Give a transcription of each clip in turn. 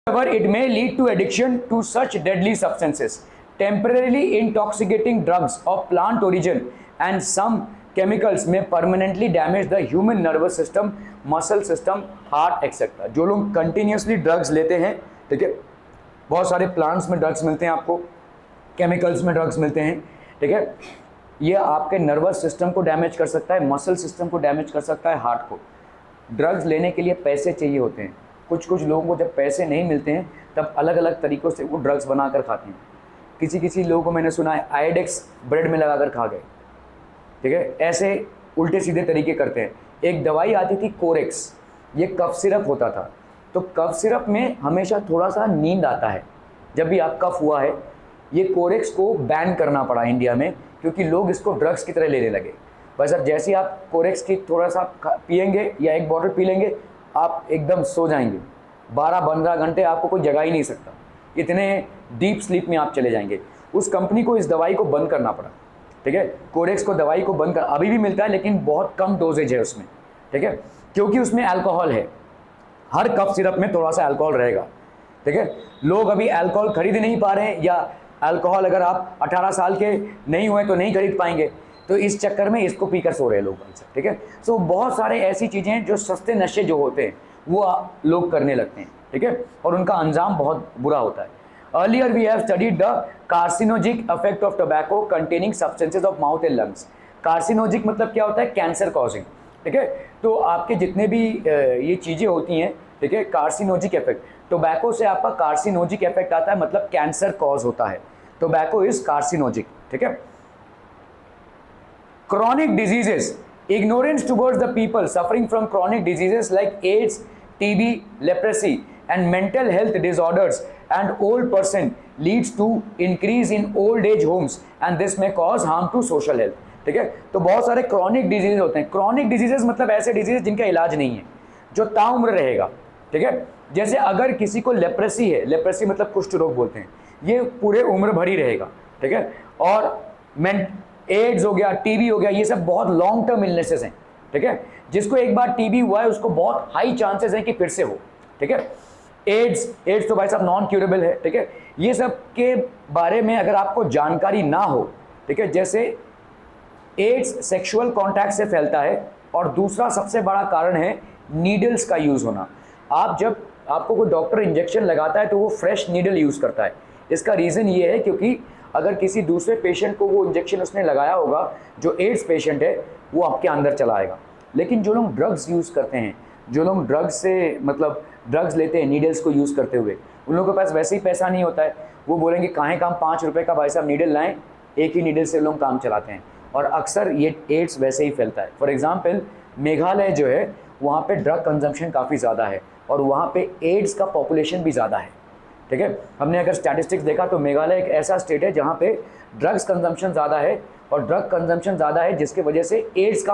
However, it may lead to addiction to such deadly substances, temporarily intoxicating drugs of plant origin and some chemicals may permanently damage the human nervous system, muscle system, heart etc. जो लोग continuously drugs लेते हैं, ठीक है, बहुत सारे plants में drugs मिलते हैं आपको, केमिकल्स में ड्रग्स मिलते हैं, ठीक है, ये आपके नर्वस सिस्टम को डैमेज कर सकता है, मसल सिस्टम को डैमेज कर सकता है, हार्ट को। ड्रग्स लेने के लिए पैसे चाहिए होते हैं। कुछ कुछ लोगों को जब पैसे नहीं मिलते हैं तब अलग अलग तरीक़ों से वो ड्रग्स बना कर खाते हैं। किसी किसी लोगों को मैंने सुना है आयोडेक्स ब्रेड में लगा कर खा गए, ठीक है, ऐसे उल्टे सीधे तरीके करते हैं। एक दवाई आती थी कोरेक्स, ये कफ सिरप होता था, तो कफ सिरप में हमेशा थोड़ा सा नींद आता है जब भी आप कफ हुआ है। ये कोरेक्स को बैन करना पड़ा इंडिया में क्योंकि लोग इसको ड्रग्स की तरह लेने लगे। बस अब जैसे आप कोरेक्स की थोड़ा सा पिएंगे या एक बॉटल पी लेंगे, आप एकदम सो जाएंगे, 12-15 घंटे आपको कोई जगा ही नहीं सकता, इतने डीप स्लीप में आप चले जाएंगे। उस कंपनी को इस दवाई को बंद करना पड़ा, ठीक है, कोरेक्स को दवाई को बंद कर, अभी भी मिलता है लेकिन बहुत कम डोजेज है उसमें, ठीक है, क्योंकि उसमें अल्कोहल है। हर कफ सिरप में थोड़ा सा अल्कोहल रहेगा, ठीक है। लोग अभी अल्कोहल खरीद नहीं पा रहे हैं, या अल्कोहल अगर आप 18 साल के नहीं हुए तो नहीं खरीद पाएंगे, तो इस चक्कर में इसको पीकर सो रहे हैं लोग, ठीक है। सो बहुत सारे ऐसी चीज़ें हैं जो सस्ते नशे जो होते हैं वो लोग करने लगते हैं, ठीक है, और उनका अंजाम बहुत बुरा होता है। Earlier we have studied the carcinogenic effect of tobacco containing substances of mouth and lungs. Carcinogenic मतलब क्या होता है? कैंसर कॉजिंग, ठीक है। तो आपके जितने भी ये चीज़ें होती हैं, ठीक है, कार्सिनोजिक इफेक्ट, टोबैको से आपका कार्सिनोजिक इफेक्ट आता है, मतलब कैंसर कॉज होता है। टोबैको इज कार्सिनोजिक, ठीक है। Chronic diseases, ignorance towards the people suffering from chronic diseases like AIDS, TB, leprosy and mental health disorders and old person leads to increase in old age homes and this may cause harm to social health, ठीक है। तो बहुत सारे chronic diseases होते हैं। chronic diseases मतलब ऐसे diseases जिनका इलाज नहीं है, जो ताउम्र रहेगा, ठीक है। जैसे अगर किसी को लेप्रेसी है, लेप्रेसी मतलब कुष्ठ रोग बोलते हैं, ये पूरे उम्र भर ही रहेगा, ठीक है। और एड्स हो गया, टीबी हो गया, ये सब बहुत लॉन्ग टर्म इलनेसेस हैं, ठीक है। जिसको एक बार टीबी हुआ है उसको बहुत हाई चांसेस हैं कि फिर से हो, ठीक है। एड्स तो भाई साहब नॉन क्यूरेबल है, ठीक है। ये सब के बारे में अगर आपको जानकारी ना हो, ठीक है, जैसे एड्स सेक्सुअल कॉन्टैक्ट से फैलता है, और दूसरा सबसे बड़ा कारण है नीडल्स का यूज़ होना। जब आपको कोई डॉक्टर इंजेक्शन लगाता है तो वो फ्रेश नीडल यूज़ करता है। इसका रीज़न ये है क्योंकि अगर किसी दूसरे पेशेंट को वो इंजेक्शन उसने लगाया होगा, जो एड्स पेशेंट है, वो आपके अंदर चला आएगा। लेकिन जो लोग ड्रग्स यूज़ करते हैं, जो लोग ड्रग्स से मतलब ड्रग्स लेते हैं नीडल्स को यूज़ करते हुए, उन लोगों के पास वैसे ही पैसा नहीं होता है। वो बोलेंगे काहे काम 5 रुपये का भाई साहब नीडल लाएँ, एक ही नीडल से लोग काम चलाते हैं, और अक्सर ये एड्स वैसे ही फैलता है। फॉर एग्ज़ाम्पल मेघालय जो है, वहाँ पे ड्रग कंजम्पशन काफ़ी ज़्यादा है और वहाँ पे एड्स का पॉपुलेशन भी ज़्यादा है, ठीक है। हमने अगर स्टैटिस्टिक्स देखा तो मेघालय एक ऐसा स्टेट है जहाँ पे ड्रग्स कंजम्पशन ज़्यादा है, और ड्रग कंजम्पशन ज़्यादा है जिसके वजह से एड्स का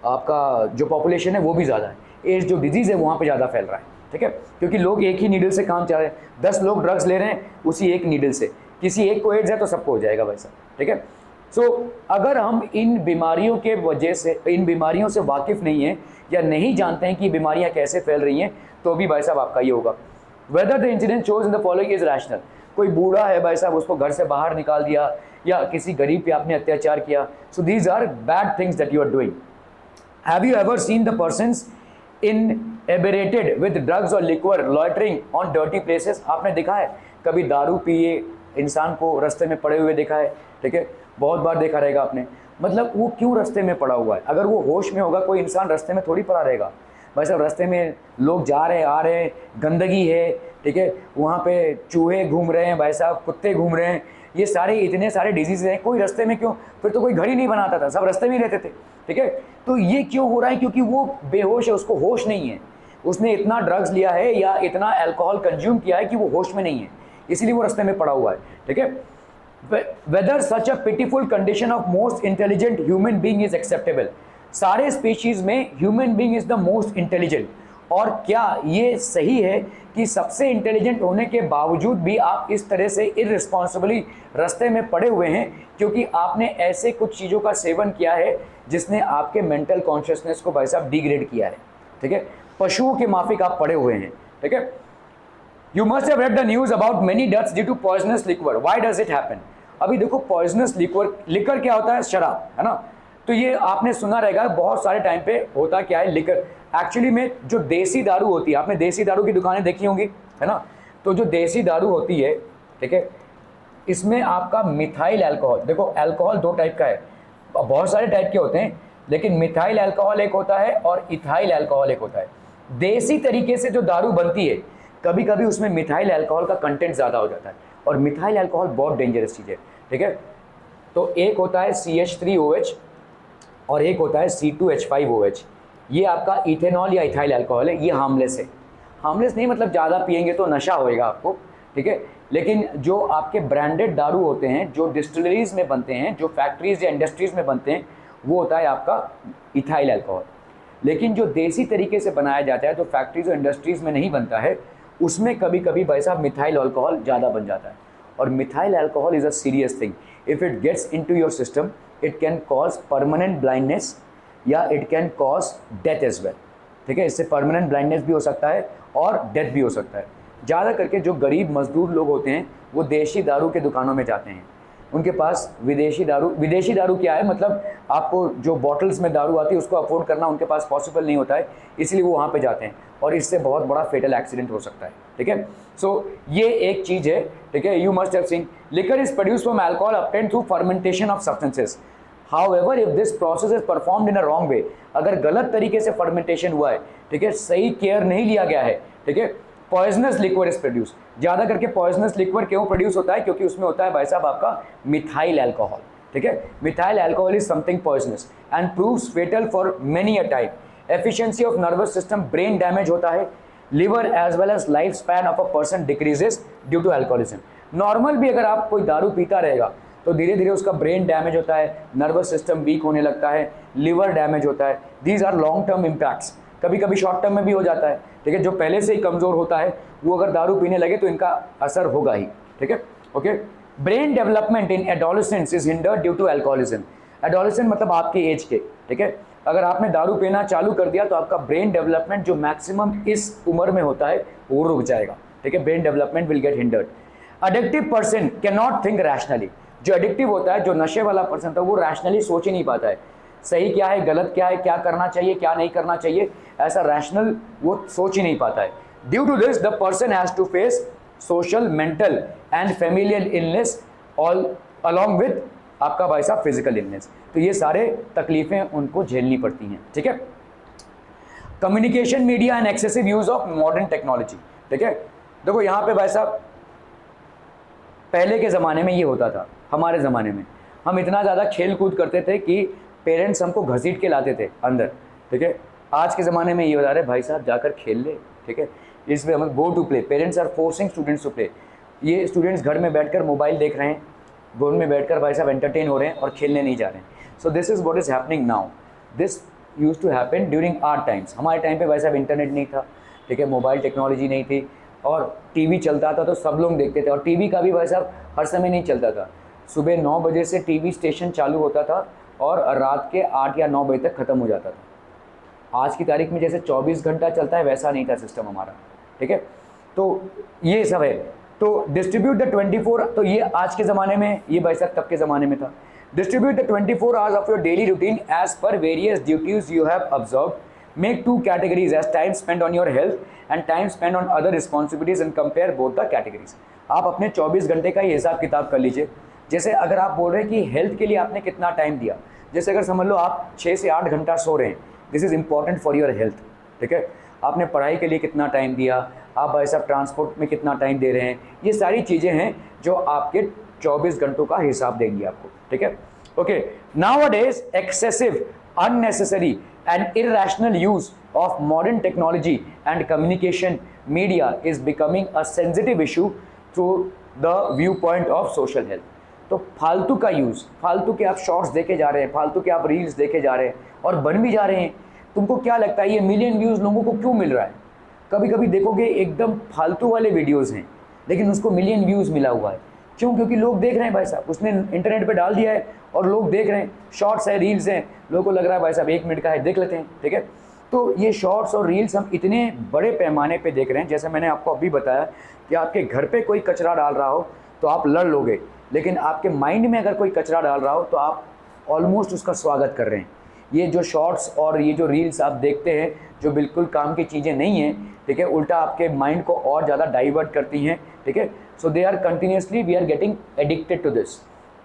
आपका जो पॉपुलेशन है वो भी ज़्यादा है। एड्स जो डिजीज़ है वहाँ पे ज़्यादा फैल रहा है, ठीक है, क्योंकि लोग एक ही नीडल से काम चला रहे हैं। 10 लोग ड्रग्स ले रहे हैं उसी एक नीडल से, किसी एक को एड्स है तो सबको हो जाएगा वैसा, ठीक है। सो अगर हम इन बीमारियों के वजह से, इन बीमारियों से वाकिफ़ नहीं हैं या नहीं जानते हैं कि बीमारियाँ कैसे फैल रही हैं, तो भी भाई साहब आपका ये होगा। Whether the incident shows in the following is rational. कोई बूढ़ा है भाई साहब, उसको घर से बाहर निकाल दिया, या किसी गरीब पे आपने अत्याचार किया, so these are bad things that you are doing. Have you ever seen the persons inebriated with drugs और liquor loitering on dirty places? आपने देखा है कभी दारू पिए इंसान को रास्ते में पड़े हुए देखा है, ठीक है, बहुत बार देखा रहेगा आपने। मतलब वो क्यों रास्ते में पड़ा हुआ है? अगर वो होश में होगा, कोई इंसान रास्ते में थोड़ी पड़ा रहेगा भाई साहब। रास्ते में लोग जा रहे हैं, आ रहे हैं, गंदगी है, ठीक है, वहाँ पे चूहे घूम रहे हैं भाई साहब, कुत्ते घूम रहे हैं, ये सारे इतने सारे डिजीज़ हैं। कोई रास्ते में क्यों? फिर तो कोई घर ही नहीं बनाता था, सब रास्ते में ही रहते थे, ठीक है। तो ये क्यों हो रहा है? क्योंकि वो बेहोश है, उसको होश नहीं है, उसने इतना ड्रग्स लिया है या इतना अल्कोहल कंज्यूम किया है कि वो होश में नहीं है, इसलिए वो रास्ते में पड़ा हुआ है, ठीक है। Whether such a pitiful condition of most intelligent human being is acceptable? सारे स्पीशीज में human being is the most intelligent, और क्या ये सही है कि सबसे इंटेलिजेंट होने के बावजूद भी आप इस तरह से इररिस्पॉन्सिबली रास्ते में पड़े हुए हैं क्योंकि आपने ऐसे कुछ चीज़ों का सेवन किया है जिसने आपके मेंटल कॉन्शियसनेस को भाई साहब डिग्रेड किया है, ठीक है। पशुओं के माफिक आप पड़े हुए हैं, ठीक है। You must have read the news about many deaths due to poisonous liquor, why does it happen? अभी देखो पॉइजनस लिक्वर क्या होता है? शराब, है ना। तो ये आपने सुना रहेगा बहुत सारे टाइम पे होता क्या है, लिकर एक्चुअली में जो देसी दारू होती है, आपने देसी दारू की दुकानें देखी होंगी, है ना। तो जो देसी दारू होती है, ठीक है, इसमें आपका मिथाइल अल्कोहल, देखो अल्कोहल दो टाइप का है, बहुत सारे टाइप के होते हैं, लेकिन मिथाइल अल्कोहल एक होता है और इथाइल अल्कोहल एक होता है। देसी तरीके से जो दारू बनती है, कभी कभी उसमें मिथाइल अल्कोहल का कंटेंट ज़्यादा हो जाता है, और मिथाइल अल्कोहल बहुत डेंजरस चीज़ है, ठीक है। तो एक होता है CH3OH और एक होता है C2H5OH। ये आपका इथेनॉल या इथाइल अल्कोहल है, ये हार्मलेस है। हार्मलेस नहीं मतलब ज़्यादा पिएंगे तो नशा होएगा आपको, ठीक है। लेकिन जो आपके ब्रांडेड दारू होते हैं, जो डिस्टिलरीज में बनते हैं, जो फैक्ट्रीज या इंडस्ट्रीज में बनते हैं, वो होता है आपका इथाइल अल्कोहल। लेकिन जो देसी तरीके से बनाया जाता है, जो फैक्ट्रीज और इंडस्ट्रीज में नहीं बनता है, उसमें कभी कभी भाई साहब मिथाइल अल्कोहल ज़्यादा बन जाता है। और methyl alcohol is a serious thing. If it gets into your system, it can cause permanent blindness या it can cause death as well, ठीक है। इससे परमानेंट ब्लाइंडनेस भी हो सकता है और डेथ भी हो सकता है। ज़्यादा करके जो गरीब मजदूर लोग होते हैं, वो देशी दारू के दुकानों में जाते हैं, उनके पास विदेशी दारू क्या है, मतलब आपको जो बॉटल्स में दारू आती है उसको अफोर्ड करना उनके पास पॉसिबल नहीं होता है, इसलिए वो वहाँ पे जाते हैं और इससे बहुत बड़ा फेटल एक्सीडेंट हो सकता है, ठीक है। सो ये एक चीज़ है, ठीक है। You must have seen liquor is produced from alcohol obtained through fermentation of substances. However if this process is performed in a wrong way, अगर गलत तरीके से फर्मेंटेशन हुआ है, ठीक है, सही केयर नहीं लिया गया है, ठीक है, पॉइजनस लिक्वर इज प्रोड्यूस। ज़्यादा करके पॉइजनस लिक्वर क्यों प्रोड्यूस होता है? क्योंकि उसमें होता है भाई साहब आपका मिथाइल अल्कोहल, ठीक है। Methyl alcohol is something poisonous and proves fatal for many a time. Efficiency of nervous system, brain damage होता है, liver as well as life span of a person decreases due to alcoholism. Normal भी अगर आप कोई दारू पीता रहेगा तो धीरे धीरे उसका ब्रेन डैमेज होता है, नर्वस सिस्टम वीक होने लगता है, लिवर डैमेज होता है। These are long term impacts. कभी कभी शॉर्ट टर्म में भी हो जाता है, ठीक है। जो पहले से ही कमज़ोर होता है वो अगर दारू पीने लगे तो इनका असर होगा ही, ठीक है। Okay, brain development in adolescence is hindered due to alcoholism. Adolescent मतलब आपके एज के, ठीक है। अगर आपने दारू पीना चालू कर दिया तो आपका ब्रेन डेवलपमेंट जो मैक्सिमम इस उम्र में होता है वो रुक जाएगा, ठीक है। Brain development will get hindered. Addictive person can not think rationally. जो एडिक्टिव होता है, जो नशे वाला पर्सन था, वो रैशनली सोच ही नहीं पाता है, सही क्या है गलत क्या है, क्या करना चाहिए क्या नहीं करना चाहिए, ऐसा रैशनल वो सोच ही नहीं पाता है। Due to this the person has to face social, mental and familial illness all along with आपका भाई साहब फिजिकल इलनेस। तो ये सारे तकलीफें उनको झेलनी पड़ती हैं, ठीक है। Communication media and excessive use of modern technology, ठीक है। देखो यहाँ पे भाई साहब पहले के ज़माने में ये होता था, हमारे ज़माने में हम इतना ज़्यादा खेल कूद करते थे कि पेरेंट्स हमको घसीट के लाते थे अंदर, ठीक है। आज के ज़माने में ये बता रहे भाई साहब जाकर खेल ले, ठीक है। इसमें हम go to play, parents are forcing students to play. ये स्टूडेंट्स घर में बैठकर मोबाइल देख रहे हैं, घर में बैठकर भाई साहब एंटरटेन हो रहे हैं और खेलने नहीं जा रहे हैं। So this is what is happening now. This used to happen during our times. हमारे टाइम पे भाई साहब इंटरनेट नहीं था, ठीक है, मोबाइल टेक्नोलॉजी नहीं थी, और टीवी चलता था तो सब लोग देखते थे। और टीवी का भी भाई साहब हर समय नहीं चलता था। सुबह 9 बजे से टीवी स्टेशन चालू होता था और रात के 8 या 9 बजे तक ख़त्म हो जाता था। आज की तारीख में जैसे 24 घंटा चलता है वैसा नहीं था सिस्टम हमारा, ठीक है। तो ये सब है। तो डिस्ट्रीब्यूट द 24, तो ये आज के ज़माने में, ये भाई साहब तब के ज़माने में था। Distribute the 24 hours of your daily routine as per various duties you have observe. Make 2 categories as time spent on your health and time spent on other responsibilities and compare both the categories. आप अपने 24 घंटे का ही हिसाब किताब कर लीजिए। जैसे अगर आप बोल रहे हैं कि हेल्थ के लिए आपने कितना टाइम दिया, जैसे अगर समझ लो आप 6 से 8 घंटा सो रहे हैं, this is important for your health, ठीक है। आपने पढ़ाई के लिए कितना टाइम दिया, आप भाई साहब ट्रांसपोर्ट में कितना टाइम दे रहे हैं, ये सारी चीज़ें हैं जो आपके 24 घंटों का हिसाब देंगी आपको, ठीक है। Okay, nowadays excessive, unnecessary and irrational use of modern technology and communication media is becoming a sensitive issue through the viewpoint of social health. तो फालतू का यूज़, फालतू के आप शॉर्ट्स देखे जा रहे हैं, फालतू के आप रील्स देखे जा रहे हैं और बन भी जा रहे हैं। तुमको क्या लगता है ये मिलियन व्यूज़ लोगों को क्यों मिल रहा है? कभी कभी देखोगे एकदम फालतू वाले वीडियोज़ हैं लेकिन उसको मिलियन व्यूज़ मिला हुआ है। क्यों? क्योंकि लोग देख रहे हैं भाई साहब, उसने इंटरनेट पे डाल दिया है और लोग देख रहे हैं, शॉर्ट्स है, रील्स हैं, लोगों को लग रहा है भाई साहब 1 मिनट का है, देख लेते हैं, ठीक है। तो ये शॉर्ट्स और रील्स हम इतने बड़े पैमाने पे देख रहे हैं, जैसे मैंने आपको अभी बताया कि आपके घर पे कोई कचरा डाल रहा हो तो आप लड़ लोगे, लेकिन आपके माइंड में अगर कोई कचरा डाल रहा हो तो आप ऑलमोस्ट उसका स्वागत कर रहे हैं। ये जो शॉर्ट्स और ये जो रील्स आप देखते हैं जो बिल्कुल काम की चीज़ें नहीं हैं, ठीक है, उल्टा आपके माइंड को और ज़्यादा डाइवर्ट करती हैं, ठीक है। So they are continuously we are getting addicted to this.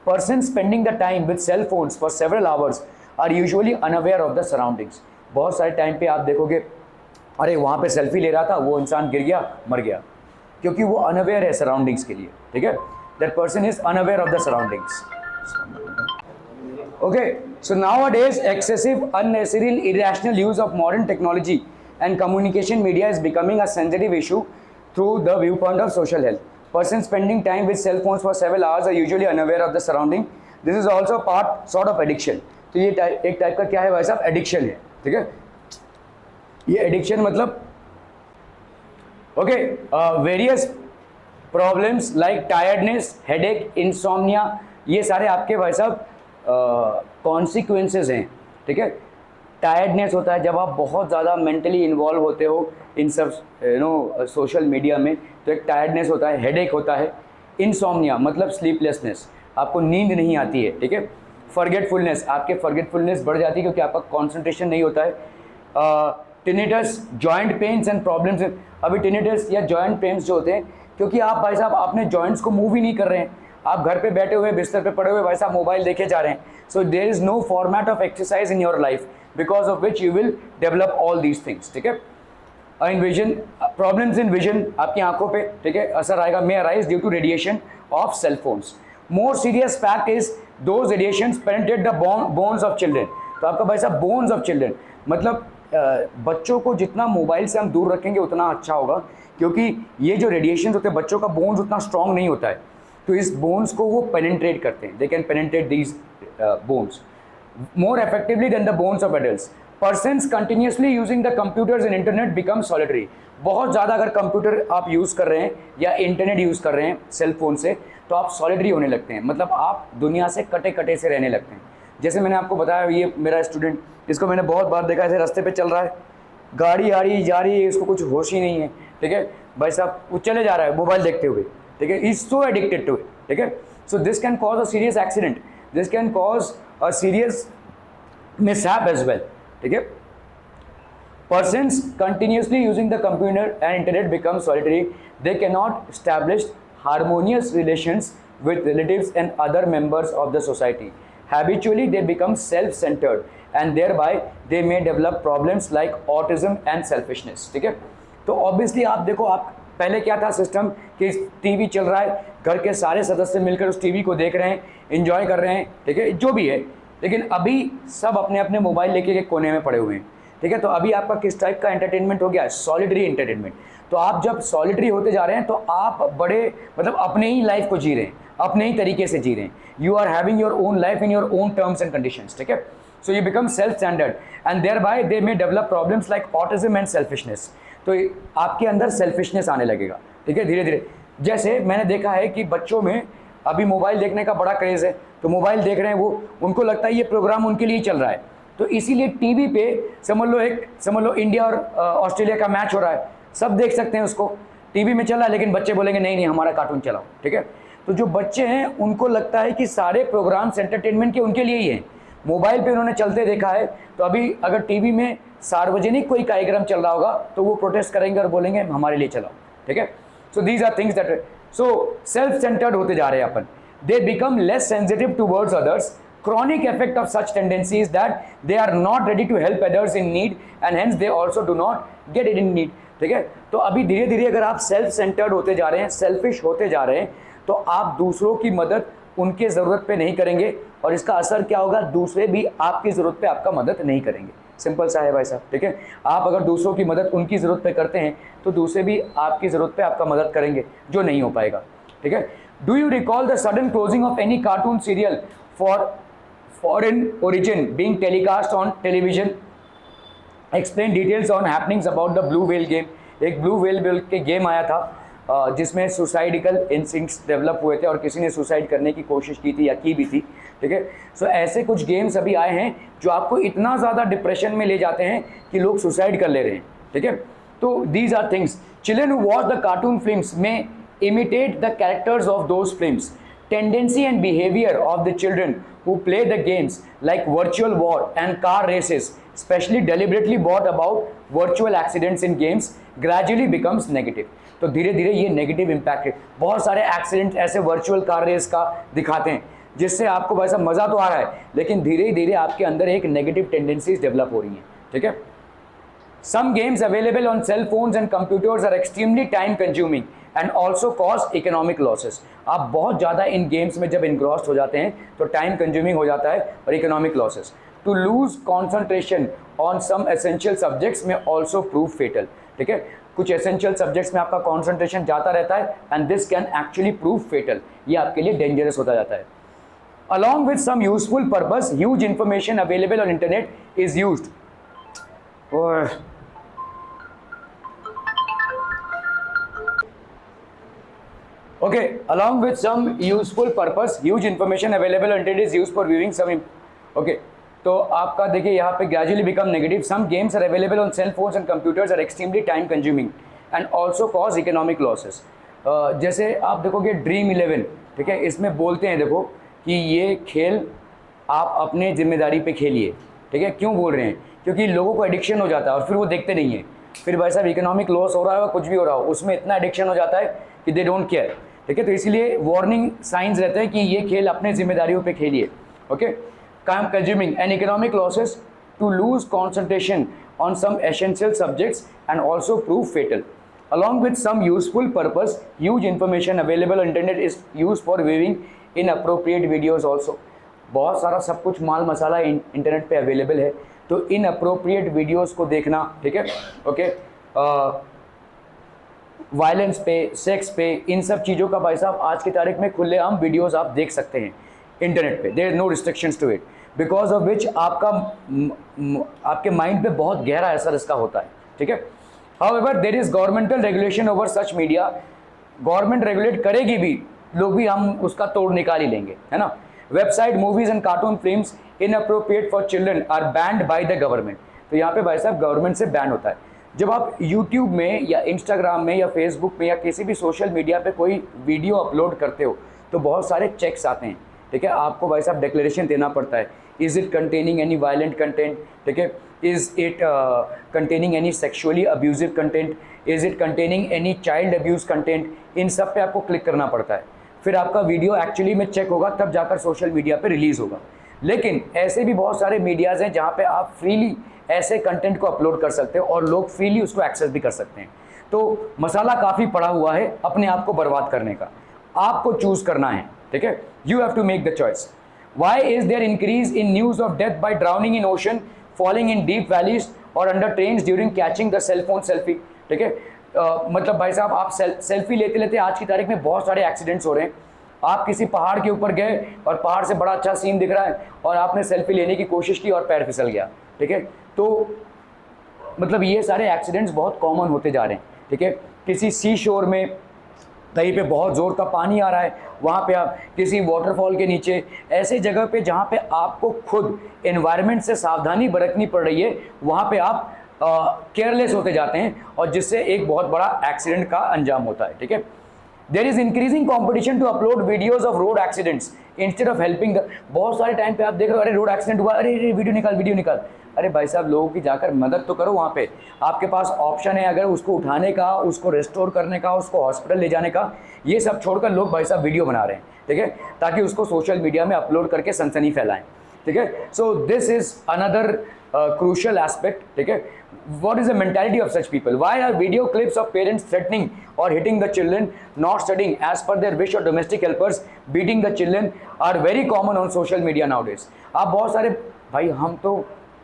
Person spending the time with cell phones for several hours are usually unaware of the surroundings. बहुत सारे टाइम पे आप देखोगे अरे वहाँ पे सेल्फी ले रहा था, वो इंसान गिर गया, मर गया, क्योंकि वो अनअवेयर है सराउंडिंग्स के लिए, ठीक है। That person is unaware of the surroundings. Okay, so nowadays excessive, unnecessary, irrational use of modern technology and communication media is becoming a sensitive issue through the viewpoint of social health. Persons spending time with cell phones for several hours are usually unaware of the surrounding. This is also part sort of addiction. तो ये एक type का क्या है भाई साहब, addiction है, ठीक है। ये एडिक्शन मतलब okay, various problems like tiredness, headache, insomnia, ये सारे आपके भाई साहब कॉन्सिक्वेंसेस हैं, ठीक है। टायर्डनेस होता है जब आप बहुत ज़्यादा मेंटली इन्वॉल्व होते हो इन सब सोशल मीडिया में, तो एक टायर्डनेस होता है, हेडेक होता है। इंसोम्निया मतलब स्लीपलेसनेस, आपको नींद नहीं आती है, ठीक है। फॉरगेटफुलनेस, आपके फॉरगेटफुलनेस बढ़ जाती है क्योंकि आपका कॉन्सेंट्रेशन नहीं होता है। Tinnitus, joint pains and problems. अभी टिनिटस या जॉइंट पेन्स जो होते हैं क्योंकि आप भाई साहब अपने जॉइंट्स को मूव ही नहीं कर रहे हैं, आप घर पे बैठे हुए बिस्तर पे पड़े हुए भाई साहब मोबाइल देखे जा रहे हैं। So there is no format of exercise in your life because of which you will develop all these things, ठीक है। In vision, problems in vision, आपकी आंखों पे, ठीक है, असर आएगा, may arise due to radiation of cell phones. More serious fact is those radiations penetrate the bones of children. तो आपका भाई साहब बोन्स ऑफ चिल्ड्रन मतलब बच्चों को जितना मोबाइल से हम दूर रखेंगे उतना अच्छा होगा, क्योंकि ये जो रेडिएशन होते हैं बच्चों का बोन्स उतना स्ट्रॉन्ग नहीं होता है, तो इस बोन्स को वो पेनिट्रेट करते हैं, they can penetrate these bones more effectively than the bones of adults. Persons continuously using the computers and internet become solitary. बहुत ज़्यादा अगर कंप्यूटर आप यूज़ कर रहे हैं या इंटरनेट यूज़ कर रहे हैं सेल फोन से, तो आप सॉलिटरी होने लगते हैं, मतलब आप दुनिया से कटे कटे से रहने लगते हैं। जैसे मैंने आपको बताया, ये मेरा स्टूडेंट, इसको मैंने बहुत बार देखा, ऐसे रास्ते पे चल रहा है, गाड़ी आ रही जा रही है, इसको कुछ होश ही नहीं है, ठीक है भाई साहब, वो चले जा रहा है मोबाइल देखते हुए, ठीक है, is so addicted to it, ठीक है। So this can cause a serious accident, this can cause a serious mishap as well, ठीक है। Persons continuously using the computer and internet become solitary. They cannot establish harmonious relations with relatives and other members of the society. Habitually they become self-centered and thereby they may develop problems like autism and selfishness, ठीक है। तो obviously आप देखो, आप पहले क्या था system कि टीवी चल रहा है, घर के सारे सदस्य मिलकर उस टीवी को देख रहे हैं, एंजॉय कर रहे हैं, ठीक है, जो भी है, लेकिन अभी सब अपने अपने मोबाइल लेके एक कोने में पड़े हुए हैं, ठीक है। तो अभी आपका किस टाइप का एंटरटेनमेंट हो गया है, सॉलिटरी एंटरटेनमेंट। तो आप जब सॉलिटरी होते जा रहे हैं तो आप बड़े मतलब अपने ही लाइफ को जी रहे हैं, अपने ही तरीके से जी रहे हैं, you are having your own life in your own terms and conditions, ठीक है। So you become self standard and thereby they may develop problems like autism and selfishness. तो आपके अंदर सेल्फिशनेस आने लगेगा, ठीक है, धीरे धीरे। जैसे मैंने देखा है कि बच्चों में अभी मोबाइल देखने का बड़ा क्रेज़ है, तो मोबाइल देख रहे हैं, वो उनको लगता है ये प्रोग्राम उनके लिए चल रहा है, तो इसीलिए टीवी पे समझ लो इंडिया और ऑस्ट्रेलिया का मैच हो रहा है, सब देख सकते हैं उसको, टीवी में चल रहा है, लेकिन बच्चे बोलेंगे नहीं नहीं हमारा कार्टून चलाओ, ठीक है। तो जो बच्चे हैं उनको लगता है कि सारे प्रोग्राम्स एंटरटेनमेंट के उनके लिए ही हैं, मोबाइल पे उन्होंने चलते देखा है, तो अभी अगर टीवी में सार्वजनिक कोई कार्यक्रम चल रहा होगा तो वो प्रोटेस्ट करेंगे और बोलेंगे हमारे लिए चलाओ, ठीक है। So these are things that, so self centred होते जा रहे हैं अपन, they become less sensitive towards others. Chronic effect of such tendency is that they are not ready to help others in need and hence they also do not get it in need, ठीक है। तो अभी धीरे धीरे अगर आप self centred होते जा रहे हैं, सेल्फिश होते जा रहे हैं, तो आप दूसरों की मदद उनके ज़रूरत पे नहीं करेंगे और इसका असर क्या होगा, दूसरे भी आपकी ज़रूरत पे आपका मदद नहीं करेंगे। सिंपल सा है भाई साहब, ठीक है। आप अगर दूसरों की मदद उनकी ज़रूरत पे करते हैं तो दूसरे भी आपकी ज़रूरत पे आपका मदद करेंगे, जो नहीं हो पाएगा, ठीक है। Do you recall the sudden closing of any cartoon serial for foreign origin being telecast on television? Explain details on happenings about the blue whale game. एक blue whale के गेम आया था जिसमें सुसाइडिकल इंस्टिंक्ट्स डेवलप हुए थे और किसी ने सुसाइड करने की कोशिश की थी या की भी थी, ठीक है। सो ऐसे कुछ गेम्स अभी आए हैं जो आपको इतना ज़्यादा डिप्रेशन में ले जाते हैं कि लोग सुसाइड कर ले रहे हैं, ठीक है। तो these are things, children who watch the cartoon films में imitate the characters of those films. Tendency and behavior of the children who play the games like virtual war and car races, especially deliberately brought about virtual accidents in games, gradually becomes negative. तो धीरे धीरे ये negative impact है। बहुत सारे accident ऐसे virtual car race का दिखाते हैं जिससे आपको वैसा मज़ा तो आ रहा है, लेकिन धीरे धीरे आपके अंदर एक नेगेटिव टेंडेंसीज डेवलप हो रही हैं, ठीक है। Some games available on cell phones and computers are extremely time consuming and also cause economic losses. आप बहुत ज़्यादा इन गेम्स में जब engrossed हो जाते हैं तो टाइम कंज्यूमिंग हो जाता है और economic losses. To lose concentration on some essential subjects में also prove fatal, ठीक है। कुछ एसेंशियल सब्जेक्ट्स में आपका कॉन्सेंट्रेशन जाता रहता है and this can actually prove fatal, ये आपके लिए डेंजरस होता जाता है। Along with some useful purpose, huge information available on internet is used. Okay, along with some useful purpose, huge information available on internet is used for viewing some. Okay, तो आपका देखिए यहाँ पे gradually become negative. Some games are available on cell phones and computers are extremely time consuming and also cause economic losses. जैसे आप देखोगे Dream11, ठीक है, इसमें बोलते हैं देखो कि ये खेल आप अपने जिम्मेदारी पे खेलिए, ठीक है। क्यों बोल रहे हैं? क्योंकि लोगों को एडिक्शन हो जाता है और फिर वो देखते नहीं है, फिर भाई साहब इकोनॉमिक लॉस हो रहा है, कुछ भी हो रहा हो, उसमें इतना एडिक्शन हो जाता है कि दे डोंट केयर, ठीक है। तो इसीलिए वार्निंग साइंस रहते हैं कि ये खेल अपने जिम्मेदारियों पे खेलिए, okay. Time consuming and economic losses, to lose concentration on some essential subjects and also prove fatal. Along with some useful purpose, huge information available on internet is used for viewing inappropriate videos also. बहुत सारा सब कुछ माल मसाला internet पे available है, तो inappropriate videos को देखना, ठीक है, ओके। वायलेंस पे, सेक्स पे, इन सब चीज़ों का भाई साहब आज की तारीख में खुलेआम वीडियोस आप देख सकते हैं इंटरनेट पे। There is no restrictions to it, because of which आपके माइंड पे बहुत गहरा असर इसका होता है, ठीक है। However, there is governmental regulation over such media. Government regulate करेगी भी, लोग भी हम उसका तोड़ निकाल ही लेंगे, है ना। Website, movies and cartoon films inappropriate for children are banned by the government. तो यहाँ पे भाई साहब गवर्नमेंट से बैन होता है। जब आप यूट्यूब में या इंस्टाग्राम में या फेसबुक में या किसी भी सोशल मीडिया पे कोई वीडियो अपलोड करते हो तो बहुत सारे चेक्स आते हैं, ठीक है। आपको भाई साहब डिक्लेरेशन देना पड़ता है, is it containing any violent content, ठीक है, is it containing any sexually abusive content, is it containing any child abuse content, इन सब पे आपको क्लिक करना पड़ता है। फिर आपका वीडियो एक्चुअली में चेक होगा, तब जाकर सोशल मीडिया पे रिलीज़ होगा। लेकिन ऐसे भी बहुत सारे मीडियाज़ हैं जहाँ पे आप फ्रीली ऐसे कंटेंट को अपलोड कर सकते हो और लोग फ्रीली उसको एक्सेस भी कर सकते हैं। तो मसाला काफ़ी पड़ा हुआ है अपने आप को बर्बाद करने का, आपको चूज़ करना है, ठीक है। You have to make the choice. Why is there increase in news of death by drowning in ocean, falling in deep valleys or under trains during catching the cell phone selfie, ठीक है। मतलब भाई साहब आप selfie लेते लेते आज की तारीख में बहुत सारे एक्सीडेंट्स हो रहे हैं। आप किसी पहाड़ के ऊपर गए और पहाड़ से बड़ा अच्छा सीन दिख रहा है और आपने सेल्फी लेने की कोशिश की और पैर फिसल गया, ठीक है। तो मतलब ये सारे एक्सीडेंट्स बहुत कॉमन होते जा रहे हैं, ठीक है। किसी सी शोर में कहीं पे बहुत ज़ोर का पानी आ रहा है, वहाँ पे आप किसी वाटरफॉल के नीचे, ऐसे जगह पे जहाँ पे आपको खुद एनवायरनमेंट से सावधानी बरतनी पड़ रही है, वहाँ पे आप केयरलेस होते जाते हैं और जिससे एक बहुत बड़ा एक्सीडेंट का अंजाम होता है, ठीक है। There is increasing competition to upload videos of road accidents instead of helping the. बहुत सारे टाइम पे आप देख रहे हो, अरे रोड एक्सीडेंट हुआ, अरे वीडियो निकाल, वीडियो निकाल। अरे भाई साहब लोगों की जाकर मदद तो करो, वहाँ पे आपके पास ऑप्शन है अगर उसको उठाने का, उसको रेस्टोर करने का, उसको हॉस्पिटल ले जाने का, ये सब छोड़कर लोग भाई साहब वीडियो बना रहे हैं, ठीक है, ताकि उसको सोशल मीडिया में अपलोड करके सनसनी फैलाएं, ठीक है। So this is another crucial aspect, ठीक है। What is the mentality of such people? Why are video clips of parents threatening or hitting the children, not studying as per their wish, or domestic helpers beating the children are very common on social media nowadays? आप बहुत सारे भाई, हम तो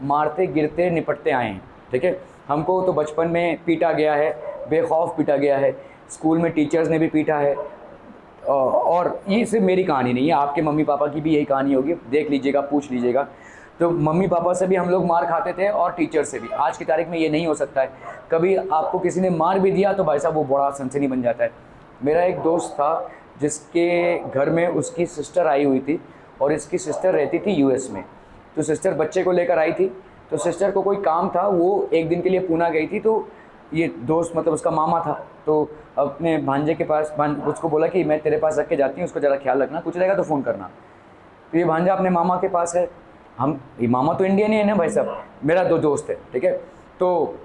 मारते गिरते निपटते आए हैं, ठीक है। हमको तो बचपन में पीटा गया है, बेखौफ पीटा गया है, स्कूल में टीचर्स ने भी पीटा है। और ये सिर्फ मेरी कहानी नहीं है, आपके मम्मी पापा की भी यही कहानी होगी, देख लीजिएगा, पूछ लीजिएगा। तो मम्मी पापा से भी हम लोग मार खाते थे और टीचर से भी। आज की तारीख में ये नहीं हो सकता है। कभी आपको किसी ने मार भी दिया तो भाई साहब वो बड़ा सनसनी बन जाता है। मेरा एक दोस्त था जिसके घर में उसकी सिस्टर आई हुई थी, और इसकी सिस्टर रहती थी यूएस में। तो सिस्टर बच्चे को लेकर आई थी, तो सिस्टर को कोई काम था, वो एक दिन के लिए पूना गई थी। तो ये दोस्त मतलब उसका मामा था, तो अपने भांजे के पास उसको बोला कि मैं तेरे पास रख के जाती हूँ, उसको ज़रा ख्याल रखना, कुछ रहेगा तो फ़ोन करना। तो ये भांजा अपने मामा के पास है। ये मामा तो इंडियन ही है ना भाई साहब, मेरा दो दोस्त है, ठीक है। तो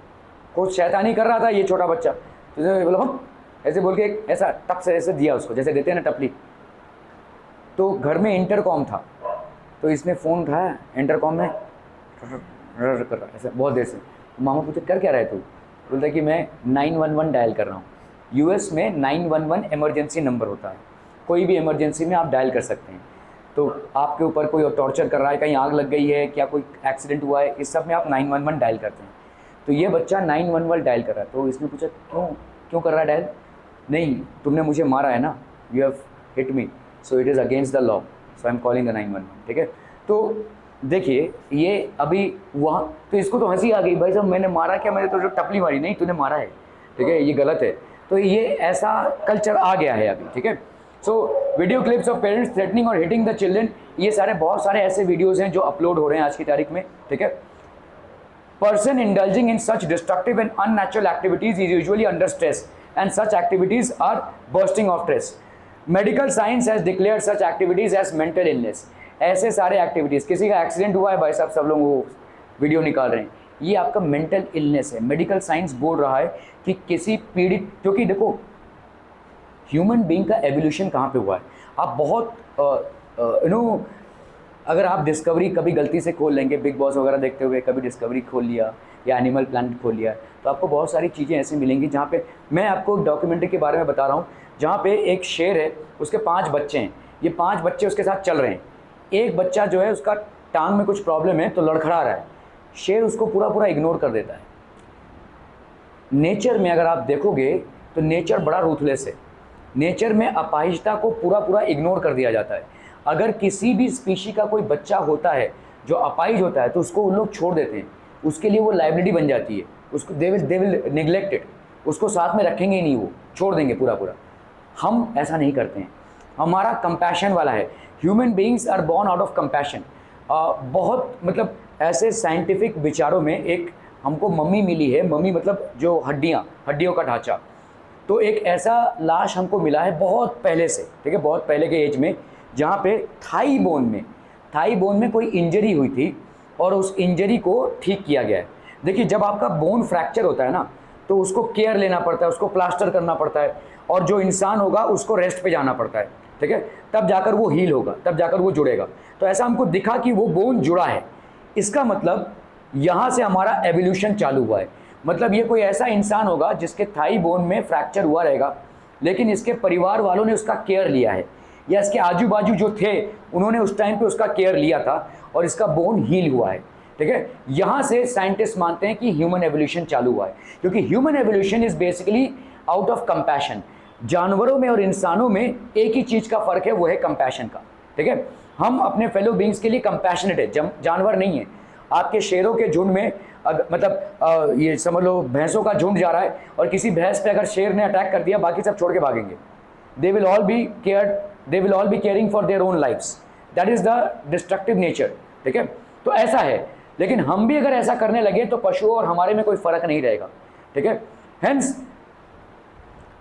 कुछ शैतानी कर रहा था ये छोटा बच्चा, तो बोला हम ऐसे बोल के ऐसा टप से ऐसे दिया उसको, जैसे देते हैं ना टपली। तो घर में इंटरकॉम था, तो इसने फ़ोन उठाया, इंटरकॉम में कर रहा ऐसा बहुत देर से। मामा पूछे कर क्या रहे तू? बोलता है कि मैं 911 डायल कर रहा हूँ। यूएस में 911 इमरजेंसी नंबर होता है, कोई भी इमरजेंसी में आप डायल कर सकते हैं। तो आपके ऊपर कोई टॉर्चर कर रहा है, कहीं आग लग गई है, क्या कोई एक्सीडेंट हुआ है, इस सब में आप 911 डायल करते हैं। तो ये बच्चा 911 डायल कर रहा है। तो इसने पूछा क्यों कर रहा है डायल? नहीं, तुमने मुझे मारा है ना, you have hit me, so it is against the law, so I am calling the 911, ठीक है। तो देखिए ये अभी वहाँ, तो इसको तो हंसी आ गई, भाई साहब मैंने मारा क्या, मैंने तो जो टपली मारी, नहीं तूने मारा है, ठीक है, ये गलत है। तो ये ऐसा कल्चर आ गया है अभी, ठीक है। So video clips of parents threatening और हिटिंग द चिल्ड्रन, ये सारे बहुत सारे ऐसे वीडियोज़ हैं जो अपलोड हो रहे हैं आज की तारीख में, ठीक है। Person indulging in such destructive and unnatural activities is usually under stress, and such activities are bursting of stress. Medical science has declared such activities as mental illness. ऐसे सारे एक्टिविटीज़, किसी का एक्सीडेंट हुआ है भाई साहब, सब लोग वो वीडियो निकाल रहे हैं, ये आपका मेंटल इलनेस है। मेडिकल साइंस बोल रहा है कि किसी पीड़ित, क्योंकि देखो ह्यूमन बीइंग का एवोल्यूशन कहाँ पे हुआ है। आप बहुत अगर आप डिस्कवरी कभी गलती से खोल लेंगे, बिग बॉस वगैरह देखते हुए कभी डिस्कवरी खोल लिया या एनिमल प्लैनेट खोल लिया, तो आपको बहुत सारी चीज़ें ऐसी मिलेंगी जहाँ पे, मैं आपको डॉक्यूमेंट्री के बारे में बता रहा हूँ जहाँ पे एक शेर है, उसके 5 बच्चे हैं, ये 5 बच्चे उसके साथ चल रहे हैं। एक बच्चा जो है उसका टांग में कुछ प्रॉब्लम है तो लड़खड़ा रहा है, शेर उसको पूरा इग्नोर कर देता है। नेचर में अगर आप देखोगे तो नेचर बड़ा रूथलेस है, नेचर में अपाहिजता को पूरा इग्नोर कर दिया जाता है। अगर किसी भी स्पीशी का कोई बच्चा होता है जो अपाहिज होता है तो उसको उन लोग छोड़ देते हैं, उसके लिए वो लाइबिलिटी बन जाती है, उसको दे विल नेग्लेक्टेड, उसको साथ में रखेंगे ही नहीं, वो छोड़ देंगे पूरा। हम ऐसा नहीं करते हैं, हमारा कंपैशन वाला है। Human beings are born out of compassion. बहुत मतलब ऐसे साइंटिफिक विचारों में एक हमको मम्मी मिली है, मम्मी मतलब जो हड्डियों का ढांचा। तो एक ऐसा लाश हमको मिला है बहुत पहले से, ठीक है, बहुत पहले के एज में, जहाँ पे थाई बोन में कोई इंजरी हुई थी और उस इंजरी को ठीक किया गया है। देखिए जब आपका बोन फ्रैक्चर होता है ना, तो उसको केयर लेना पड़ता है, उसको प्लास्टर करना पड़ता है, और जो इंसान होगा उसको रेस्ट पे जाना पड़ता है, ठीक है, तब जाकर वो हील होगा, तब जाकर वो जुड़ेगा। तो ऐसा हमको दिखा कि वो बोन जुड़ा है, इसका मतलब यहाँ से हमारा एवोल्यूशन चालू हुआ है। मतलब ये कोई ऐसा इंसान होगा जिसके थाई बोन में फ्रैक्चर हुआ रहेगा, लेकिन इसके परिवार वालों ने उसका केयर लिया है, या इसके आजू बाजू जो थे उन्होंने उस टाइम पे उसका केयर लिया था और इसका बोन हील हुआ है, ठीक है। यहाँ से साइंटिस्ट मानते हैं कि ह्यूमन एवोल्यूशन चालू हुआ है, क्योंकि human evolution is basically out of compassion. जानवरों में और इंसानों में एक ही चीज़ का फ़र्क है, वो है कंपैशन का, ठीक है। हम अपने फेलो बींग्स के लिए कंपैशनेट है, जानवर नहीं है। आपके शेरों के झुंड में मतलब ये समझ लो भैंसों का झुंड जा रहा है और किसी भैंस पे अगर शेर ने अटैक कर दिया, बाकी सब छोड़ के भागेंगे। They will all be caring for their own lifes, that is the destructive nature, ठीक है। तो ऐसा है, लेकिन हम भी अगर ऐसा करने लगे तो पशुओं और हमारे में कोई फर्क नहीं रहेगा, ठीक है। Hence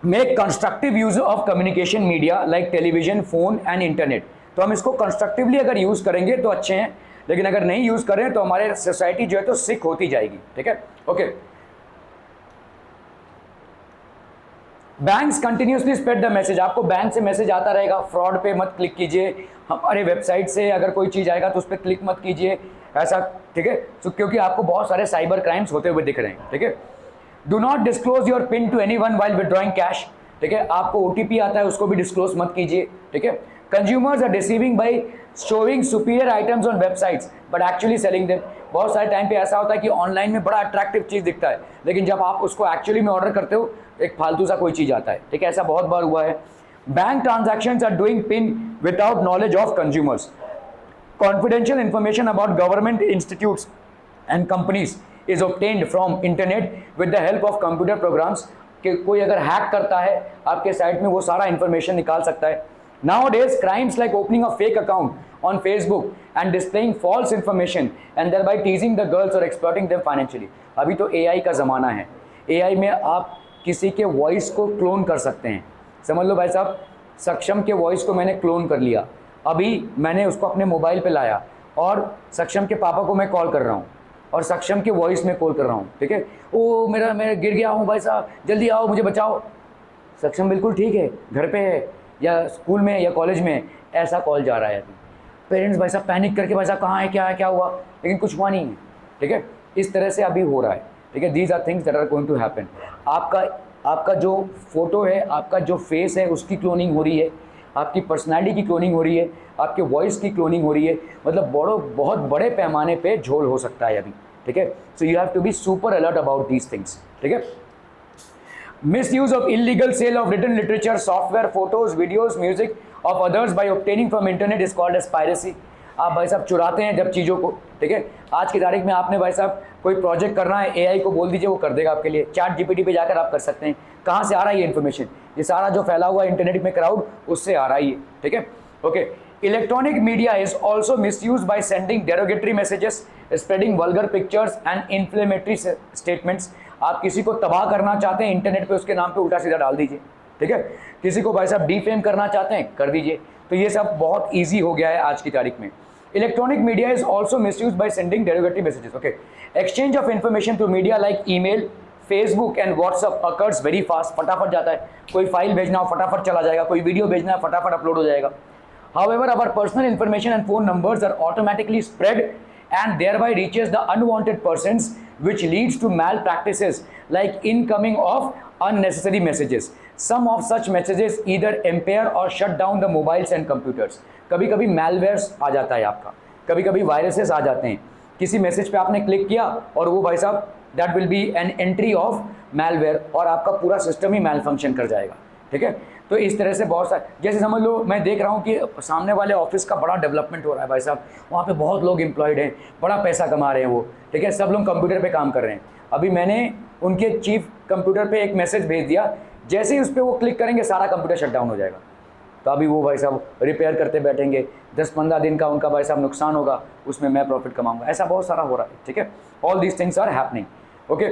make constructive use of communication media like television, phone and internet. तो हम इसको कंस्ट्रक्टिवली अगर यूज करेंगे तो अच्छे हैं, लेकिन अगर नहीं यूज करें तो हमारे सोसाइटी जो है तो सिक होती जाएगी, ठीक है। Okay, banks continuously spread the message. आपको बैंक से मैसेज आता रहेगा, फ्रॉड पे मत क्लिक कीजिए, हमारे वेबसाइट से अगर कोई चीज़ आएगा तो उस पर क्लिक मत कीजिए, ऐसा, ठीक है। तो क्योंकि आपको बहुत सारे साइबर क्राइम्स होते हुए दिख रहे हैं, ठीक है। Do not disclose your pin to anyone while withdrawing cash, ठीक है। आपको ओटीपी आता है उसको भी डिस्क्लोज मत कीजिए, ठीक है। Consumers are deceiving by showing superior items on websites but actually selling them. बहुत सारे टाइम पे ऐसा होता है कि ऑनलाइन में बड़ा अट्रैक्टिव चीज़ दिखता है, लेकिन जब आप उसको एक्चुअली में ऑर्डर करते हो एक फालतू सा कोई चीज़ आता है, ठीक है। ऐसा बहुत बार हुआ है। Bank transactions are doing pin without knowledge of consumers. Confidential information about government institutes and companies is obtained from internet with the help of computer programs. कि कोई अगर हैक करता है आपके साइट में, वो सारा इंफॉर्मेशन निकाल सकता है। Nowadays, crimes like opening a fake account on Facebook and displaying false information and thereby teasing the girls or exploiting them financially. अभी तो AI का ज़माना है, AI में आप किसी के वॉइस को क्लोन कर सकते हैं। समझ लो भाई साहब, सक्षम के वॉइस को मैंने क्लोन कर लिया, अभी मैंने उसको अपने मोबाइल पे लाया और सक्षम के पापा को मैं कॉल कर रहा हूँ और सक्षम के वॉइस में कॉल कर रहा हूँ, ठीक है। ओ मैं गिर गया हूँ भाई साहब, जल्दी आओ मुझे बचाओ। सक्षम बिल्कुल ठीक है, घर पे है या स्कूल में या कॉलेज में, ऐसा कॉल जा रहा है अभी। पेरेंट्स भाई साहब पैनिक करके, भाई साहब कहाँ है, क्या हुआ, लेकिन कुछ हुआ नहीं है, ठीक है। इस तरह से अभी हो रहा है, ठीक है। These are things that are going to happen. आपका जो फोटो है, आपका जो फेस है, उसकी क्लोनिंग हो रही है, आपकी पर्सनैलिटी की क्लोनिंग हो रही है, आपके वॉइस की क्लोनिंग हो रही है, मतलब बहुत बड़े पैमाने पे झोल हो सकता है अभी, ठीक है। So you have to be super alert about these things, ठीक है। Misuse of illegal sale of written literature, software, photos, videos, music of others by obtaining from internet is called as piracy. आप भाई साहब चुराते हैं जब चीज़ों को, ठीक है। आज की तारीख में आपने भाई साहब कोई प्रोजेक्ट करना है, AI को बोल दीजिए, वो कर देगा आपके लिए। चैट GPT पे जाकर आप कर सकते हैं। कहाँ से आ रहा है ये इन्फॉर्मेशन? ये सारा जो फैला हुआ इंटरनेट में क्राउड, उससे आ रहा है ये, ठीक है। Okay, electronic media is also misuse by sending derogatory messages, spreading vulgar pictures and inflammatory statements. आप किसी को तबाह करना चाहते हैं इंटरनेट पे, उसके नाम पे उल्टा सीधा डाल दीजिए, ठीक है। किसी को भाई साहब डिफेम करना चाहते हैं, कर दीजिए। तो ये सब बहुत ईजी हो गया है आज की तारीख में। Electronic media is also misuse by sending derogatory messages. Okay, exchange of information through media like email, Facebook and WhatsApp occurs very fast. फटाफट जाता है, कोई फाइल भेजना हो फटाफट चला जाएगा, कोई वीडियो भेजना है फटाफट अपलोड हो जाएगा। However, our personal information and phone numbers are automatically spread and thereby reaches the unwanted persons, which leads to malpractices like incoming of unnecessary messages. Some of such messages either impair or shut down the mobiles and computers. कभी कभी malwares आ जाता है आपका, कभी कभी viruses आ जाते हैं। किसी मैसेज पे आपने क्लिक किया और वो भाई साहब that will be an entry of malware और आपका पूरा सिस्टम ही malfunction कर जाएगा, ठीक है। तो इस तरह से बहुत सारे, जैसे समझ लो मैं देख रहा हूँ कि सामने वाले ऑफिस का बड़ा डेवलपमेंट हो रहा है भाई साहब, वहाँ पे बहुत लोग एम्प्लॉयड हैं, बड़ा पैसा कमा रहे हैं वो, ठीक है। सब लोग कंप्यूटर पे काम कर रहे हैं। अभी मैंने उनके चीफ कंप्यूटर पे एक मैसेज भेज दिया, जैसे ही उस पर वो क्लिक करेंगे सारा कंप्यूटर शट डाउन हो जाएगा। तो अभी वो भाई साहब रिपेयर करते बैठेंगे, 10-15 दिन का उनका भाई साहब नुकसान होगा, उसमें मैं प्रॉफिट कमाऊँगा। ऐसा बहुत सारा हो रहा है, ठीक है। All these things are happening, okay.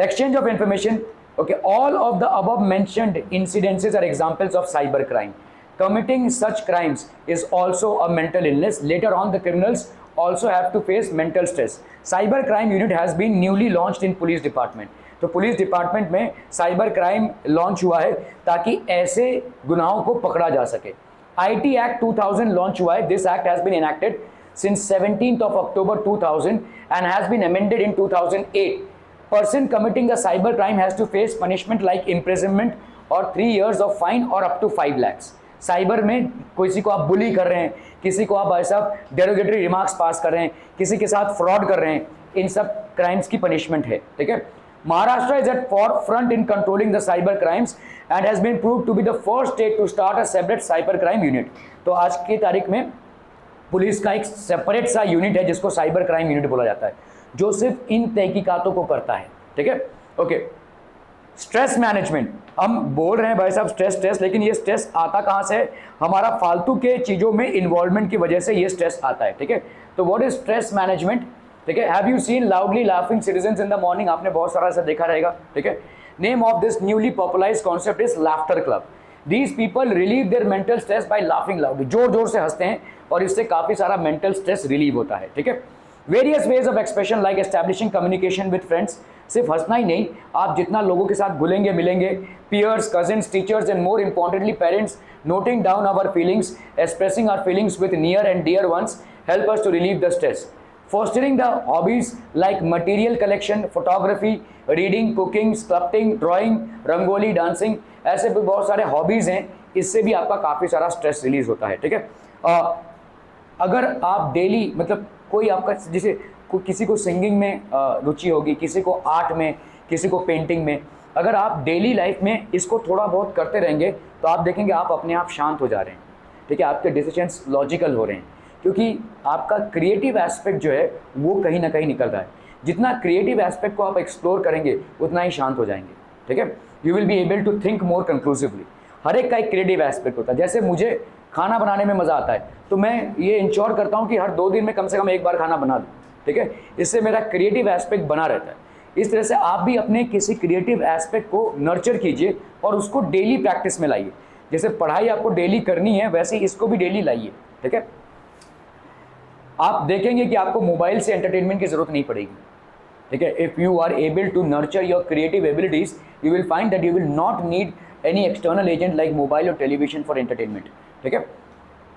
Exchange of information, okay, all of the above mentioned incidences are examples of cyber crime. Committing such crimes is also a mental illness. Later on, the criminals also have to face mental stress. Cyber crime unit has been newly launched in police department. तो police department में cyber crime launch हुआ है ताकि ऐसे गुनाहों को पकड़ा जा सके। IT Act 2000 लॉन्च हुआ है। This act has been enacted since 17th of October 2000 and has been amended in 2008. Person committing a cyber crime has to face punishment like imprisonment or 3 years of fine or up to 5 lakhs. Cyber में किसी को आप बुली कर रहे हैं, किसी को आप भाई साहब डेरोगेटरी रिमार्क्स पास कर रहे हैं, किसी के साथ फ्रॉड कर रहे हैं, इन सब क्राइम्स की पनिशमेंट है, ठीक है। Maharashtra is at forefront in controlling the cyber crimes and has been proved to be the first state to start a separate cyber crime unit. तो आज की तारीख में पुलिस का एक सेपरेट सा यूनिट है जिसको साइबर क्राइम यूनिट बोला जाता है, जो सिर्फ इन तहकीकातों को करता है, ठीक है। ओके, स्ट्रेस मैनेजमेंट, हम बोल रहे हैं भाई साहब स्ट्रेस, लेकिन ये स्ट्रेस आता कहाँ से? हमारा फालतू के चीज़ों में इन्वॉल्वमेंट की वजह से ये स्ट्रेस आता है, ठीक है। तो व्हाट इज स्ट्रेस मैनेजमेंट, ठीक है। Have you seen loudly laughing citizens in the morning? आपने बहुत सारा ऐसा देखा रहेगा, ठीक है। Name of this newly popularised concept is laughter club. These people relieve their mental stress by laughing loudly. जोर जोर से हंसते हैं और इससे काफ़ी सारा मेंटल स्ट्रेस रिलीव होता है, ठीक है। Various ways of expression like establishing communication with friends. सिर्फ हंसना ही नहीं, आप जितना लोगों के साथ घुलेंगे मिलेंगे, peers, cousins, teachers and more importantly parents, noting down our feelings, expressing our feelings with near and dear ones help us to relieve the stress. Fostering the hobbies like material collection, photography, reading, cooking, sculpting, drawing, rangoli, dancing, ऐसे भी बहुत सारे hobbies हैं, इससे भी आपका काफ़ी सारा स्ट्रेस रिलीज होता है, ठीक है। अगर आप डेली, मतलब कोई आपका जैसे किसी को सिंगिंग में रुचि होगी, किसी को आर्ट में, किसी को पेंटिंग में, अगर आप डेली लाइफ में इसको थोड़ा बहुत करते रहेंगे तो आप देखेंगे आप अपने आप शांत हो जा रहे हैं, ठीक है। आपके डिसीजंस लॉजिकल हो रहे हैं क्योंकि आपका क्रिएटिव एस्पेक्ट जो है वो कहीं ना कहीं निकल रहा है। जितना क्रिएटिव एस्पेक्ट को आप एक्सप्लोर करेंगे उतना ही शांत हो जाएंगे, ठीक है। You will be able to think more conclusively. हर एक का एक क्रिएटिव एस्पेक्ट होता है। जैसे मुझे खाना बनाने में मज़ा आता है, तो मैं ये इंश्योर करता हूँ कि हर 2 दिन में कम से कम एक बार खाना बना लूँ, ठीक है। इससे मेरा क्रिएटिव एस्पेक्ट बना रहता है। इस तरह से आप भी अपने किसी क्रिएटिव एस्पेक्ट को नर्चर कीजिए और उसको डेली प्रैक्टिस में लाइए। जैसे पढ़ाई आपको डेली करनी है, वैसे इसको भी डेली लाइए, ठीक है। आप देखेंगे कि आपको मोबाइल से एंटरटेनमेंट की जरूरत नहीं पड़ेगी, ठीक है। If you are able to nurture your creative abilities, you will find that you will not need any external agent like mobile और टेलीविजन फॉर एंटरटेनमेंट, ठीक है।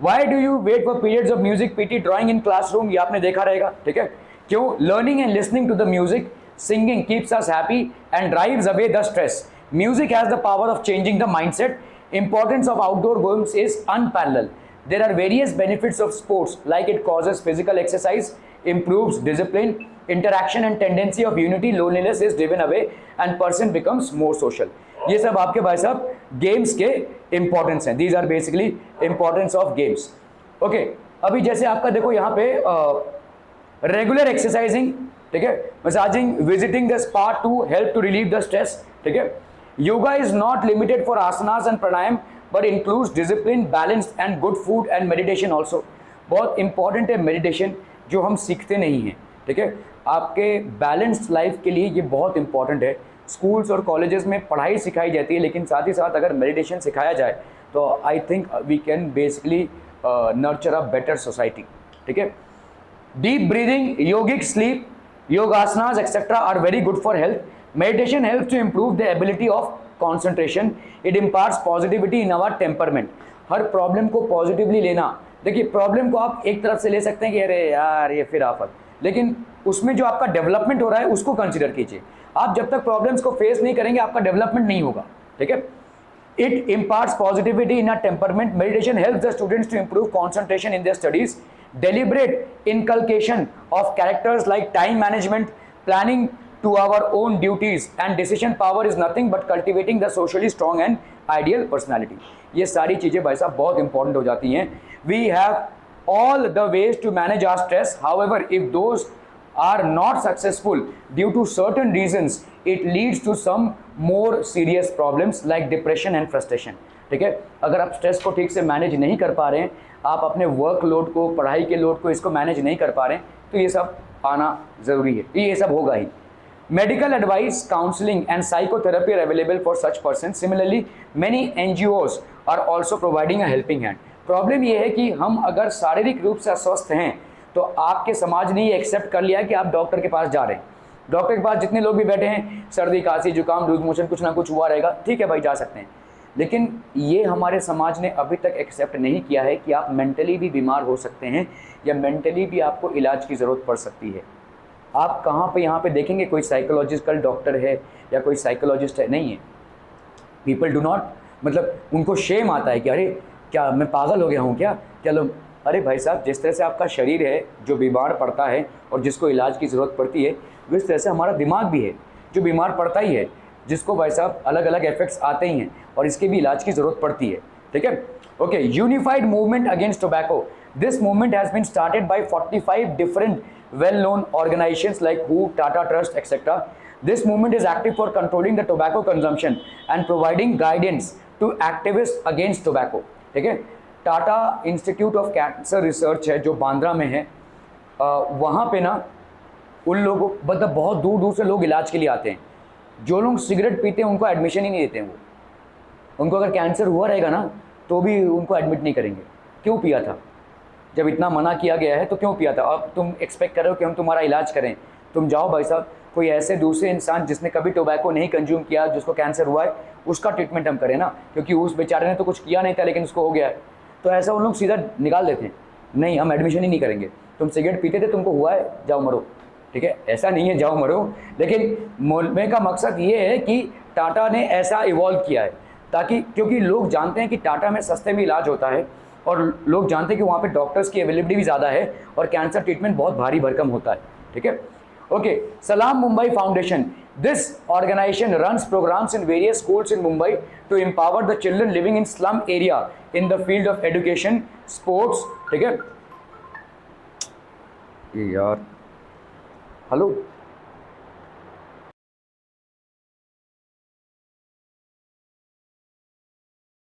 Why do you wait for periods of music, PT, drawing in classroom, ये आपने देखा रहेगा, ठीक है। क्यों? Learning and listening to the music, singing keeps us happy and drives away the stress. Music has the power of changing the mindset. Importance of outdoor games is unparalleled. There are various benefits of sports, like it causes physical exercise, improves discipline, interaction and tendency of unity, loneliness is driven away and person becomes more social. ये सब आपके भाई साहब games के importance हैं. These are basically importance of games. Okay, अभी जैसे आपका देखो यहाँ पे रेगुलर एक्सरसाइजिंग, ठीक है, massaging, visiting the spa to help to relieve the stress, ठीक है. Yoga is not limited for asanas and pranayama but includes discipline, balance and good food and meditation also. बहुत इंपॉर्टेंट है मेडिटेशन, जो हम सीखते नहीं हैं, ठीक है. आपके बैलेंस्ड लाइफ के लिए ये बहुत इंपॉर्टेंट है. स्कूल्स और कॉलेजेस में पढ़ाई सिखाई जाती है, लेकिन साथ ही साथ अगर मेडिटेशन सिखाया जाए तो I think we can basically nurture a better society, ठीक है. Deep breathing, yogic sleep, yogasanas, etc. are very good for health. Meditation helps to improve the ability of concentration. It imparts positivity in our temperament. Her problem को positively लेना. देखिए, problem को आप एक तरफ से ले सकते हैं कि अरे यार ये फिर आफत, लेकिन उसमें जो आपका डेवलपमेंट हो रहा है उसको कंसिडर कीजिए. आप जब तक प्रॉब्लम्स को फेस नहीं करेंगे आपका डेवलपमेंट नहीं होगा, ठीक है. It imparts positivity in our temperament. Meditation helps the students to improve concentration in their studies. Deliberate inculcation of characters like time management, planning to our own duties and decision power is nothing but cultivating the socially strong and ideal personality. ये सारी चीज़ें भाई साहब बहुत important हो जाती हैं. We have all the ways to manage our stress. However, if those are not successful due to certain reasons, it leads to some more serious problems like depression and frustration. ठीक है. अगर आप stress को ठीक से manage नहीं कर पा रहे हैं, आप अपने वर्क लोड को, पढ़ाई के लोड को, इसको मैनेज नहीं कर पा रहे हैं, तो ये सब आना ज़रूरी है. ये सब होगा ही. Medical advice, counseling and psychotherapy are available for such persons. Similarly, many NGOs are also providing a helping hand. Problem ये है कि हम अगर शारीरिक रूप से अस्वस्थ हैं तो आपके समाज ने ये एक्सेप्ट कर लिया कि आप डॉक्टर के पास जा रहे हैं. डॉक्टर के पास जितने लोग भी बैठे हैं, सर्दी, खांसी, जुकाम, लूज मोशन, कुछ ना कुछ हुआ रहेगा, ठीक है भाई जा सकते हैं. लेकिन ये हमारे समाज ने अभी तक एक्सेप्ट नहीं किया है कि आप मेंटली भी बीमार हो सकते हैं या मेंटली भी आपको इलाज की ज़रूरत पड़ सकती है. आप कहाँ पे यहाँ पे देखेंगे कोई साइकोलॉजिकल डॉक्टर है या कोई साइकोलॉजिस्ट है? नहीं है. पीपल डू नॉट, मतलब उनको शेम आता है कि अरे क्या मैं पागल हो गया हूँ क्या. चलो, अरे भाई साहब, जिस तरह से आपका शरीर है जो बीमार पड़ता है और जिसको इलाज की ज़रूरत पड़ती है, उस तरह से हमारा दिमाग भी है जो बीमार पड़ता ही है, जिसको भाई साहब अलग अलग इफेक्ट्स आते ही हैं और इसके भी इलाज की ज़रूरत पड़ती है, ठीक है. Okay, unified movement against tobacco. This movement has been started by 45 different well known organisations like हू, Tata trust, etcetera. This movement is active for controlling the tobacco consumption and providing guidance to activist against tobacco, ठीक है. Tata institute of cancer research है जो बांद्रा में है. वहाँ पे ना उन लोगों, मतलब बहुत दूर दूर से लोग इलाज के लिए आते हैं. जो लोग सिगरेट पीते हैं उनको एडमिशन ही नहीं देते हैं. उनको अगर कैंसर हुआ रहेगा ना तो भी उनको एडमिट नहीं करेंगे. क्यों पिया था? जब इतना मना किया गया है तो क्यों पिया था? अब तुम एक्सपेक्ट कर रहे हो कि हम तुम्हारा इलाज करें. तुम जाओ भाई साहब, कोई ऐसे दूसरे इंसान जिसने कभी टोबैको नहीं कंज्यूम किया, जिसको कैंसर हुआ है, उसका ट्रीटमेंट हम करें ना, क्योंकि उस बेचारे ने तो कुछ किया नहीं था लेकिन उसको हो गया है. तो ऐसा उन लोग सीधा निकाल देते हैं, नहीं हम एडमिशन ही नहीं करेंगे. तुम सिगरेट पीते थे, तुमको हुआ है, जाओ मरो, ठीक है. ऐसा नहीं है जाओ मरो, लेकिन बोलने का मकसद ये है कि टाटा ने ऐसा इवॉल्व किया है ताकि, क्योंकि लोग जानते हैं कि टाटा में सस्ते में इलाज होता है और लोग जानते हैं कि वहाँ पे डॉक्टर्स की अवेलेबिलिटी भी ज़्यादा है और कैंसर ट्रीटमेंट बहुत भारी भरकम होता है, ठीक है. ओके, सलाम Mumbai foundation. This organization runs programs in various schools in Mumbai to empower the children living in slum area in the field of education, sports, ठीक है. यार, हेलो.